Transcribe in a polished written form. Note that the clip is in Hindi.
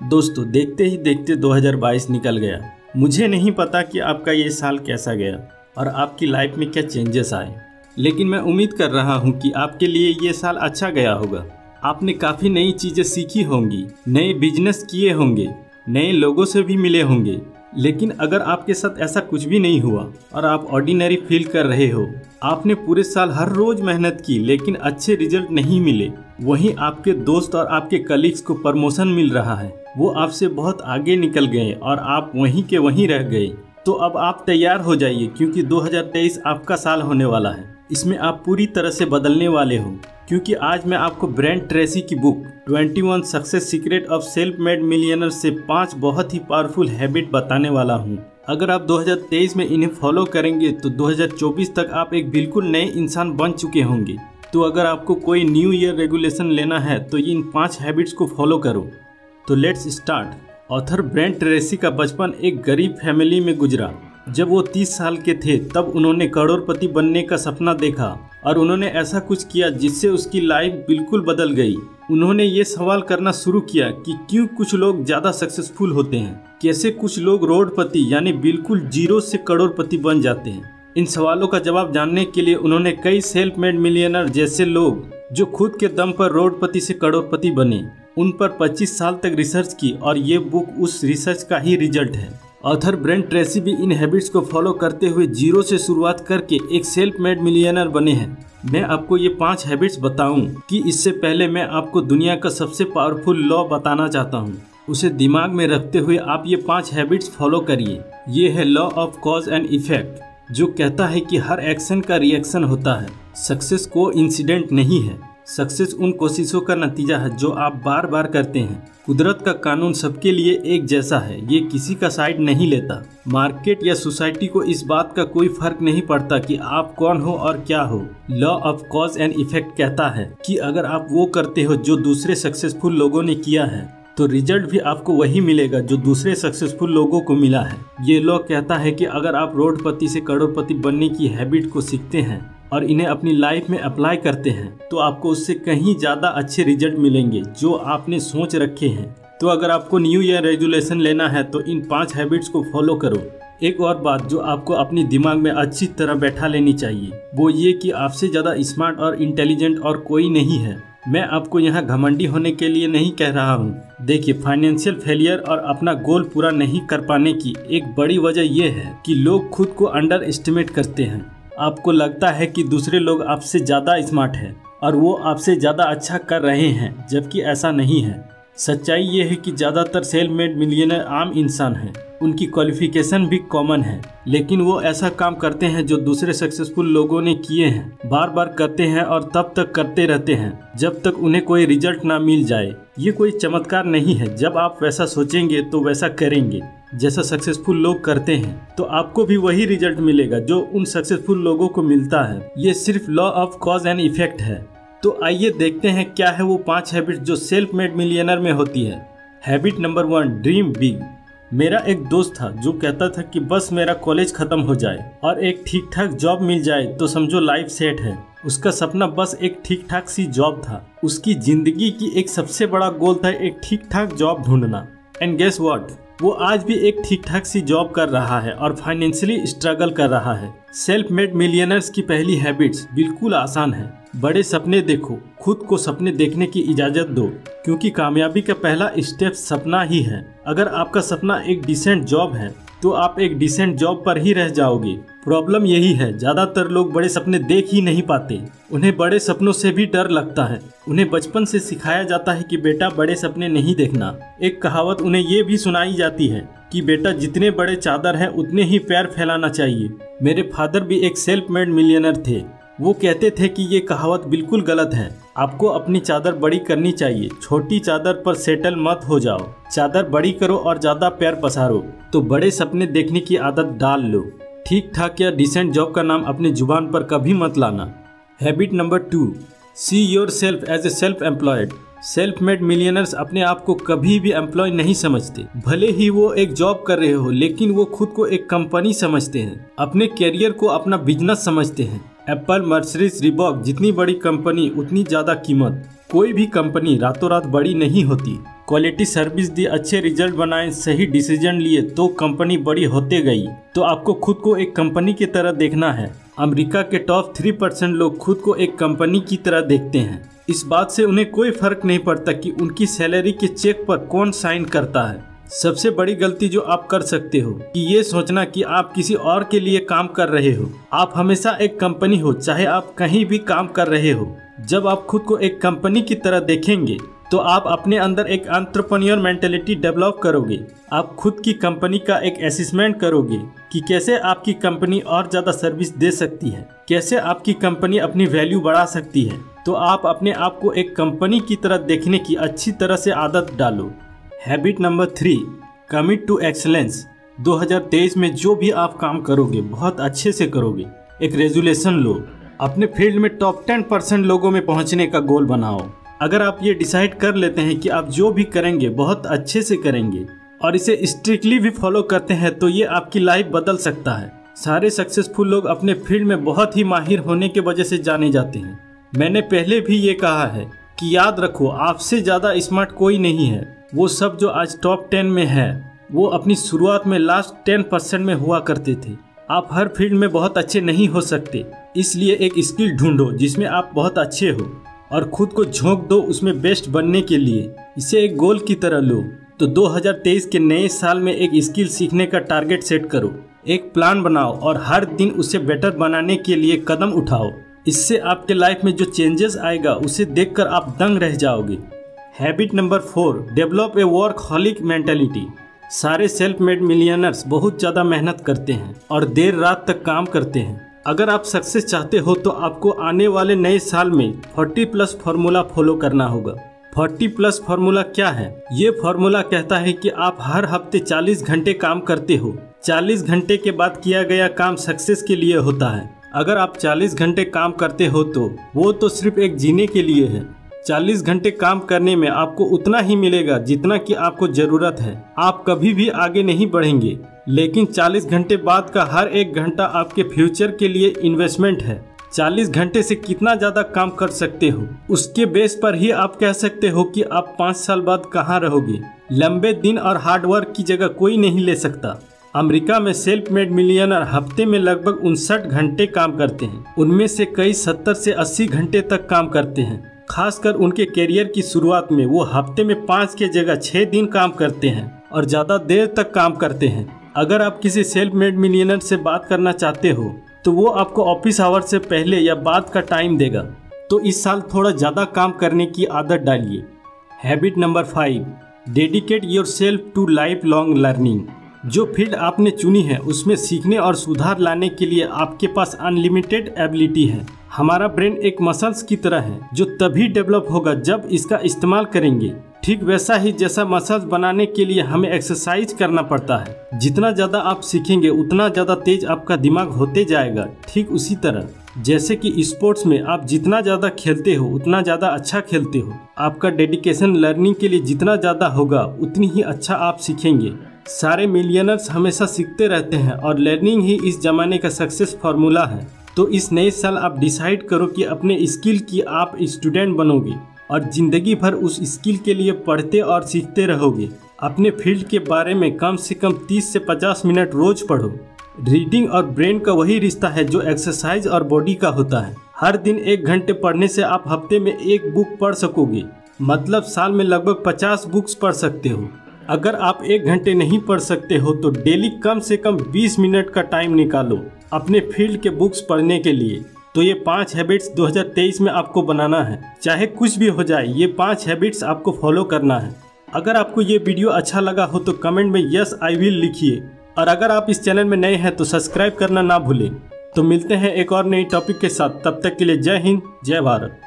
दोस्तों, देखते ही देखते 2022 निकल गया। मुझे नहीं पता कि आपका ये साल कैसा गया और आपकी लाइफ में क्या चेंजेस आए, लेकिन मैं उम्मीद कर रहा हूँ कि आपके लिए ये साल अच्छा गया होगा। आपने काफ़ी नई चीज़ें सीखी होंगी, नए बिजनेस किए होंगे, नए लोगों से भी मिले होंगे। लेकिन अगर आपके साथ ऐसा कुछ भी नहीं हुआ और आप ऑर्डिनरी फील कर रहे हो, आपने पूरे साल हर रोज मेहनत की लेकिन अच्छे रिजल्ट नहीं मिले, वहीं आपके दोस्त और आपके कलीग्स को प्रमोशन मिल रहा है, वो आपसे बहुत आगे निकल गए और आप वहीं के वहीं रह गए, तो अब आप तैयार हो जाइए क्योंकि 2023 आपका साल होने वाला है। इसमें आप पूरी तरह से बदलने वाले हो, क्योंकि आज मैं आपको ब्रायन ट्रेसी की book 21 success secret of self made millionaire से 5 बहुत ही पावरफुल हैबिट बताने वाला हूँ। अगर आप 2023 में इन्हें फॉलो करेंगे तो 2024 तक आप एक बिल्कुल नए इंसान बन चुके होंगे। तो अगर आपको कोई न्यू ईयर रेगुलेशन लेना है तो इन 5 हैबिट्स को फॉलो करो। तो let's start. Author Brian Tracy का बचपन एक गरीब फैमिली में गुजरा। जब वो 30 साल के थे तब उन्होंने करोड़पति बनने का सपना देखा और उन्होंने ऐसा कुछ किया जिससे उसकी लाइफ बिल्कुल बदल गई। उन्होंने ये सवाल करना शुरू किया कि क्यों कुछ लोग ज़्यादा सक्सेसफुल होते हैं, कैसे कुछ लोग रोडपति यानी बिल्कुल जीरो से करोड़पति बन जाते हैं। इन सवालों का जवाब जानने के लिए उन्होंने कई सेल्फ मेड मिलियनर जैसे लोग जो खुद के दम पर रोडपति से करोड़पति बने, उन पर 25 साल तक रिसर्च की और ये बुक उस रिसर्च का ही रिजल्ट है। ऑथर ब्रायन ट्रेसी भी इन हैबिट्स को फॉलो करते हुए जीरो से शुरुआत करके एक सेल्फ मेड मिलियनर बने हैं। मैं आपको ये 5 हैबिट्स बताऊं कि इससे पहले मैं आपको दुनिया का सबसे पावरफुल लॉ बताना चाहता हूं। उसे दिमाग में रखते हुए आप ये 5 हैबिट्स फॉलो करिए। ये है law of cause and effect, जो कहता है कि हर एक्शन का रिएक्शन होता है। सक्सेस को इंसिडेंट नहीं है, सक्सेस उन कोशिशों का नतीजा है जो आप बार बार करते हैं। कुदरत का कानून सबके लिए एक जैसा है, ये किसी का साइड नहीं लेता। मार्केट या सोसाइटी को इस बात का कोई फर्क नहीं पड़ता कि आप कौन हो और क्या हो। Law of cause and effect कहता है कि अगर आप वो करते हो जो दूसरे सक्सेसफुल लोगों ने किया है तो रिजल्ट भी आपको वही मिलेगा जो दूसरे सक्सेसफुल लोगों को मिला है। ये लॉ कहता है कि अगर आप रोडपति से करोड़पति बनने की हैबिट को सीखते हैं और इन्हें अपनी लाइफ में अप्लाई करते हैं तो आपको उससे कहीं ज़्यादा अच्छे रिजल्ट मिलेंगे जो आपने सोच रखे हैं। तो अगर आपको न्यू ईयर रेजुलेशन लेना है तो इन 5 हैबिट्स को फॉलो करो। एक और बात जो आपको अपनी दिमाग में अच्छी तरह बैठा लेनी चाहिए, वो ये कि आपसे ज़्यादा स्मार्ट और इंटेलिजेंट और कोई नहीं है। मैं आपको यहाँ घमंडी होने के लिए नहीं कह रहा हूँ। देखिए, फाइनेंशियल फेलियर और अपना गोल पूरा नहीं कर पाने की एक बड़ी वजह यह है कि लोग खुद को अंडर एस्टिमेट करते हैं। आपको लगता है कि दूसरे लोग आपसे ज़्यादा स्मार्ट हैं और वो आपसे ज़्यादा अच्छा कर रहे हैं, जबकि ऐसा नहीं है। सच्चाई ये है कि ज़्यादातर सेल्फ मेड मिलियनर आम इंसान हैं। उनकी क्वालिफिकेशन भी कॉमन है, लेकिन वो ऐसा काम करते हैं जो दूसरे सक्सेसफुल लोगों ने किए हैं, बार बार करते हैं और तब तक करते रहते हैं जब तक उन्हें कोई रिजल्ट ना मिल जाए। ये कोई चमत्कार नहीं है। जब आप वैसा सोचेंगे तो वैसा करेंगे जैसा सक्सेसफुल लोग करते हैं तो आपको भी वही रिजल्ट मिलेगा जो उन सक्सेसफुल लोगों को मिलता है। ये सिर्फ law of cause and effect है। तो आइए देखते हैं क्या है वो 5 हैबिट जो सेल्फ मेड मिलियनर में होती है। Habit number 1, dream big. मेरा एक दोस्त था जो कहता था कि बस मेरा कॉलेज खत्म हो जाए और एक ठीक ठाक जॉब मिल जाए तो समझो लाइफ सेट है। उसका सपना बस एक ठीक ठाक सी जॉब था। उसकी जिंदगी की एक सबसे बड़ा गोल था एक ठीक ठाक जॉब ढूंढना। एंड गेस व्हाट, वो आज भी एक ठीक ठाक सी जॉब कर रहा है और फाइनेंशियली स्ट्रगल कर रहा है। सेल्फ मेड मिलियनर्स की पहली हैबिट्स बिल्कुल आसान है। बड़े सपने देखो, खुद को सपने देखने की इजाजत दो, क्योंकि कामयाबी का पहला स्टेप सपना ही है। अगर आपका सपना एक डिसेंट जॉब है तो आप एक डिसेंट जॉब पर ही रह जाओगे। प्रॉब्लम यही है, ज़्यादातर लोग बड़े सपने देख ही नहीं पाते। उन्हें बड़े सपनों से भी डर लगता है। उन्हें बचपन से सिखाया जाता है कि बेटा बड़े सपने नहीं देखना। एक कहावत उन्हें ये भी सुनाई जाती है कि बेटा जितने बड़े चादर हैं उतने ही पैर फैलाना चाहिए। मेरे फादर भी एक सेल्फ मेड मिलियनर थे। वो कहते थे कि ये कहावत बिल्कुल गलत है। आपको अपनी चादर बड़ी करनी चाहिए, छोटी चादर पर सेटल मत हो जाओ। चादर बड़ी करो और ज़्यादा पैर पसारो। तो बड़े सपने देखने की आदत डाल लो। ठीक ठाक या डिसेंट जॉब का नाम अपनी जुबान पर कभी मत लाना। Habit number 2, see yourself as a self employed. Self made millionaires अपने आप को कभी भी एम्प्लॉय नहीं समझते। भले ही वो एक जॉब कर रहे हो, लेकिन वो खुद को एक कंपनी समझते हैं। अपने कैरियर को अपना बिजनेस समझते हैं। एप्पल, मर्सिडीज, रिबॉक जितनी बड़ी कंपनी उतनी ज़्यादा कीमत। कोई भी कंपनी रातों रात बड़ी नहीं होती। क्वालिटी सर्विस दी, अच्छे रिजल्ट बनाए, सही डिसीजन लिए तो कंपनी बड़ी होते गई। तो आपको खुद को एक कंपनी की तरह देखना है। अमेरिका के टॉप 3% लोग खुद को एक कंपनी की तरह देखते हैं। इस बात से उन्हें कोई फर्क नहीं पड़ता कि उनकी सैलरी के चेक पर कौन साइन करता है। सबसे बड़ी गलती जो आप कर सकते हो कि ये सोचना कि आप किसी और के लिए काम कर रहे हो। आप हमेशा एक कंपनी हो, चाहे आप कहीं भी काम कर रहे हो। जब आप खुद को एक कंपनी की तरह देखेंगे तो आप अपने अंदर एक एंटरप्रेन्योर मेंटालिटी डेवलप करोगे। आप खुद की कंपनी का एक असेसमेंट करोगे कि कैसे आपकी कंपनी और ज़्यादा सर्विस दे सकती है, कैसे आपकी कंपनी अपनी वैल्यू बढ़ा सकती है। तो आप अपने आप को एक कंपनी की तरह देखने की अच्छी तरह से आदत डालो। Habit number 3, commit to excellence. 2023 में जो भी आप काम करोगे बहुत अच्छे से करोगे। एक रेजोल्यूशन लो, अपने फील्ड में टॉप 10% लोगों में पहुंचने का गोल बनाओ। अगर आप ये डिसाइड कर लेते हैं कि आप जो भी करेंगे बहुत अच्छे से करेंगे और इसे स्ट्रिक्टली भी फॉलो करते हैं तो ये आपकी लाइफ बदल सकता है। सारे सक्सेसफुल लोग अपने फील्ड में बहुत ही माहिर होने की वजह से जाने जाते हैं। मैंने पहले भी ये कहा है कि याद रखो, आपसे ज़्यादा स्मार्ट कोई नहीं है। वो सब जो आज टॉप 10 में है वो अपनी शुरुआत में लास्ट 10% में हुआ करते थे। आप हर फील्ड में बहुत अच्छे नहीं हो सकते, इसलिए एक स्किल ढूंढो जिसमें आप बहुत अच्छे हो और खुद को झोंक दो उसमें बेस्ट बनने के लिए। इसे एक गोल की तरह लो। तो 2023 के नए साल में एक स्किल सीखने का टारगेट सेट करो, एक प्लान बनाओ और हर दिन उसे बेटर बनाने के लिए कदम उठाओ। इससे आपके लाइफ में जो चेंजेस आएगा उसे देखकर आप दंग रह जाओगे। Habit number 4, develop a workaholic mentality. सारे सेल्फ मेड मिलियनर्स बहुत ज़्यादा मेहनत करते हैं और देर रात तक काम करते हैं। अगर आप सक्सेस चाहते हो तो आपको आने वाले नए साल में 40+ फार्मूला फॉलो करना होगा। 40+ फार्मूला क्या है? ये फार्मूला कहता है कि आप हर हफ्ते 40 घंटे काम करते हो। 40 घंटे के बाद किया गया काम सक्सेस के लिए होता है। अगर आप 40 घंटे काम करते हो तो वो तो सिर्फ एक जीने के लिए है। 40 घंटे काम करने में आपको उतना ही मिलेगा जितना कि आपको ज़रूरत है। आप कभी भी आगे नहीं बढ़ेंगे, लेकिन 40 घंटे बाद का हर एक घंटा आपके फ्यूचर के लिए इन्वेस्टमेंट है। 40 घंटे से कितना ज़्यादा काम कर सकते हो उसके बेस पर ही आप कह सकते हो कि आप 5 साल बाद कहाँ रहोगे। लंबे दिन और हार्डवर्क की जगह कोई नहीं ले सकता। अमेरिका में सेल्फ मेड मिलियनर हफ्ते में लगभग 59 घंटे काम करते हैं। उनमें से कई 70 से 80 घंटे तक काम करते हैं। खासकर उनके करियर की शुरुआत में वो हफ्ते में 5 के जगह 6 दिन काम करते हैं और ज़्यादा देर तक काम करते हैं। अगर आप किसी सेल्फ मेड मिलियनर से बात करना चाहते हो तो वो आपको ऑफिस आवर से पहले या बाद का टाइम देगा। तो इस साल थोड़ा ज़्यादा काम करने की आदत डालिए। Habit number 5, dedicate yourself to lifelong learning. जो फील्ड आपने चुनी है उसमें सीखने और सुधार लाने के लिए आपके पास अनलिमिटेड एबिलिटी है। हमारा ब्रेन एक मसल्स की तरह है जो तभी डेवलप होगा जब इसका इस्तेमाल करेंगे। ठीक वैसा ही जैसा मसल्स बनाने के लिए हमें एक्सरसाइज करना पड़ता है। जितना ज़्यादा आप सीखेंगे उतना ज़्यादा तेज आपका दिमाग होते जाएगा। ठीक उसी तरह जैसे कि स्पोर्ट्स में आप जितना ज़्यादा खेलते हो उतना ज़्यादा अच्छा खेलते हो। आपका डेडिकेशन लर्निंग के लिए जितना ज़्यादा होगा उतनी ही अच्छा आप सीखेंगे। सारे मिलियनर्स हमेशा सीखते रहते हैं और लर्निंग ही इस ज़माने का सक्सेस फार्मूला है। तो इस नए साल आप डिसाइड करो कि अपने स्किल की आप स्टूडेंट बनोगे और ज़िंदगी भर उस स्किल के लिए पढ़ते और सीखते रहोगे। अपने फील्ड के बारे में कम से कम 30 से 50 मिनट रोज पढ़ो। रीडिंग और ब्रेन का वही रिश्ता है जो एक्सरसाइज और बॉडी का होता है। हर दिन 1 घंटे पढ़ने से आप हफ्ते में 1 बुक पढ़ सकोगे, मतलब साल में लगभग 50 बुक्स पढ़ सकते हो। अगर आप 1 घंटे नहीं पढ़ सकते हो तो डेली कम से कम 20 मिनट का टाइम निकालो अपने फील्ड के बुक्स पढ़ने के लिए। तो ये 5 हैबिट्स 2023 में आपको बनाना है। चाहे कुछ भी हो जाए, ये 5 हैबिट्स आपको फॉलो करना है। अगर आपको ये वीडियो अच्छा लगा हो तो कमेंट में यस आई विल लिखिए और अगर आप इस चैनल में नए हैं तो सब्सक्राइब करना ना भूलें। तो मिलते हैं एक और नई टॉपिक के साथ, तब तक के लिए जय हिंद, जय भारत।